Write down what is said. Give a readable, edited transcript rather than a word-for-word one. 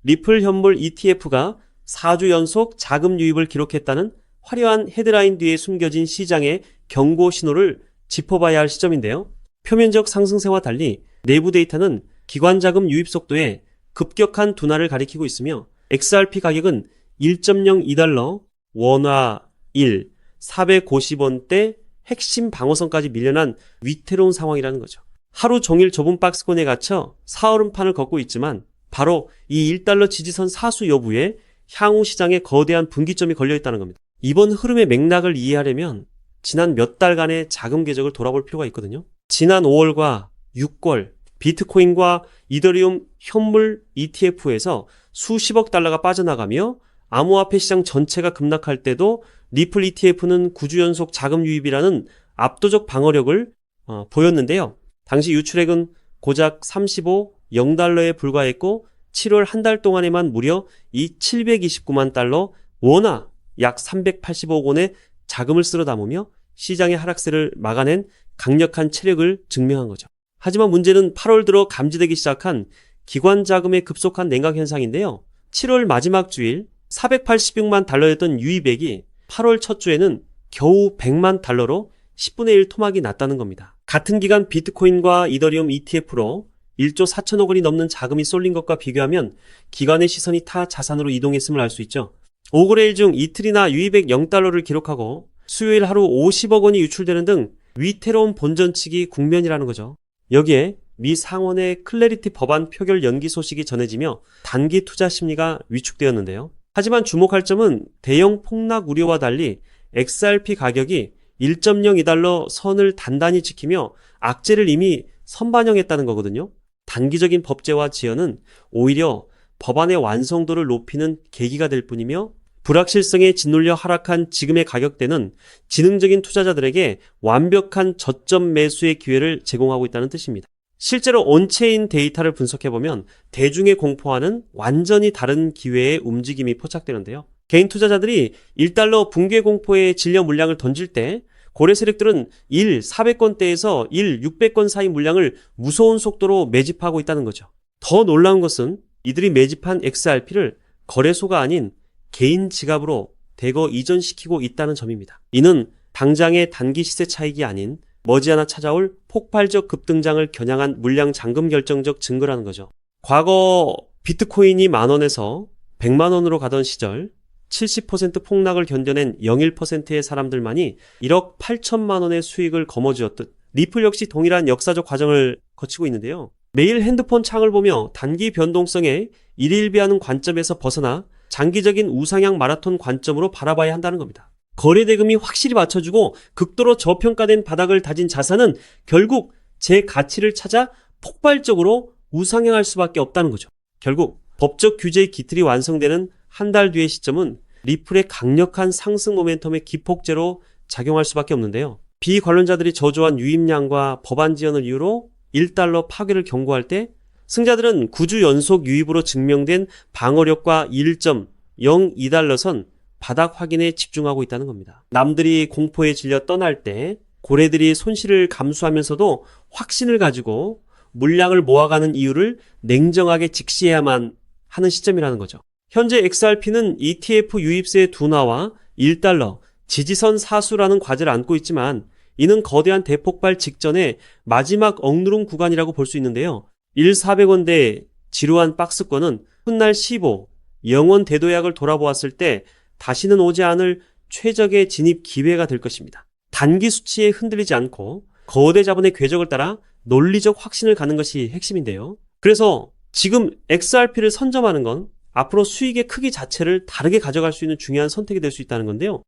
리플 현물 ETF가 4주 연속 자금 유입을 기록했다는 화려한 헤드라인 뒤에 숨겨진 시장의 경고 신호를 짚어봐야 할 시점인데요. 표면적 상승세와 달리 내부 데이터는 기관 자금 유입 속도에 급격한 둔화를 가리키고 있으며 XRP 가격은 1.02달러, 원화 1, 450원대 핵심 방어선까지 밀려난 위태로운 상황이라는 거죠. 하루 종일 좁은 박스권에 갇혀 사얼음판을 걷고 있지만 바로 이 1달러 지지선 사수 여부에 향후 시장에 거대한 분기점이 걸려있다는 겁니다. 이번 흐름의 맥락을 이해하려면 지난 몇 달간의 자금 궤적을 돌아볼 필요가 있거든요. 지난 5월과 6월 비트코인과 이더리움 현물 ETF에서 수십억 달러가 빠져나가며 암호화폐 시장 전체가 급락할 때도 리플 ETF는 9주 연속 자금 유입이라는 압도적 방어력을 보였는데요. 당시 유출액은 고작 35, 0달러에 불과했고 7월 한 달 동안에만 무려 이 729만 달러, 원화 약 380억 원의 자금을 쓸어 담으며 시장의 하락세를 막아낸 강력한 체력을 증명한 거죠. 하지만 문제는 8월 들어 감지되기 시작한 기관 자금의 급속한 냉각 현상인데요. 7월 마지막 주일 486만 달러였던 유입액이 8월 첫 주에는 겨우 100만 달러로 10분의 1 토막이 났다는 겁니다. 같은 기간 비트코인과 이더리움 ETF로 1조 4천억 원이 넘는 자금이 쏠린 것과 비교하면 기관의 시선이 타 자산으로 이동했음을 알 수 있죠. 5거래일 중 이틀이나 유입액 0달러를 기록하고 수요일 하루 50억 원이 유출되는 등 위태로운 본전치기 국면이라는 거죠. 여기에 미 상원의 클래리티 법안 표결 연기 소식이 전해지며 단기 투자 심리가 위축되었는데요. 하지만 주목할 점은 대형 폭락 우려와 달리 XRP 가격이 1.02달러 선을 단단히 지키며 악재를 이미 선반영했다는 거거든요. 단기적인 법제화 지연은 오히려 법안의 완성도를 높이는 계기가 될 뿐이며 불확실성에 짓눌려 하락한 지금의 가격대는 지능적인 투자자들에게 완벽한 저점 매수의 기회를 제공하고 있다는 뜻입니다. 실제로 온체인 데이터를 분석해보면 대중의 공포와는 완전히 다른 기회의 움직임이 포착되는데요. 개인 투자자들이 1달러 붕괴 공포의 진려 물량을 던질 때 고래 세력들은 1 400건대에서 1 600건 사이 물량을 무서운 속도로 매집하고 있다는 거죠. 더 놀라운 것은 이들이 매집한 XRP를 거래소가 아닌 개인 지갑으로 대거 이전시키고 있다는 점입니다. 이는 당장의 단기 시세 차익이 아닌 머지않아 찾아올 폭발적 급등장을 겨냥한 물량 잠금 결정적 증거라는 거죠. 과거 비트코인이 10,000원에서 100만 원으로 가던 시절 70% 폭락을 견뎌낸 0.1%의 사람들만이 1억 8천만 원의 수익을 거머쥐었듯 리플 역시 동일한 역사적 과정을 거치고 있는데요. 매일 핸드폰 창을 보며 단기 변동성에 일일비하는 관점에서 벗어나 장기적인 우상향 마라톤 관점으로 바라봐야 한다는 겁니다. 거래 대금이 확실히 맞춰주고 극도로 저평가된 바닥을 다진 자산은 결국 제 가치를 찾아 폭발적으로 우상향할 수밖에 없다는 거죠. 결국 법적 규제의 기틀이 완성되는 한 달 뒤의 시점은 리플의 강력한 상승 모멘텀의 기폭제로 작용할 수밖에 없는데요. 비관련자들이 저조한 유입량과 법안 지연을 이유로 1달러 파괴를 경고할 때 승자들은 9주 연속 유입으로 증명된 방어력과 1.02달러 선 바닥 확인에 집중하고 있다는 겁니다. 남들이 공포에 질려 떠날 때 고래들이 손실을 감수하면서도 확신을 가지고 물량을 모아가는 이유를 냉정하게 직시해야만 하는 시점이라는 거죠. 현재 XRP는 ETF 유입세 둔화와 1달러 지지선 사수라는 과제를 안고 있지만 이는 거대한 대폭발 직전의 마지막 억누름 구간이라고 볼 수 있는데요. 1,400원대 지루한 박스권은 훗날 15, 영원 대도약을 돌아보았을 때 다시는 오지 않을 최적의 진입 기회가 될 것입니다. 단기 수치에 흔들리지 않고 거대 자본의 궤적을 따라 논리적 확신을 갖는 것이 핵심인데요. 그래서 지금 XRP를 선점하는 건 앞으로 수익의 크기 자체를 다르게 가져갈 수 있는 중요한 선택이 될 수 있다는 건데요.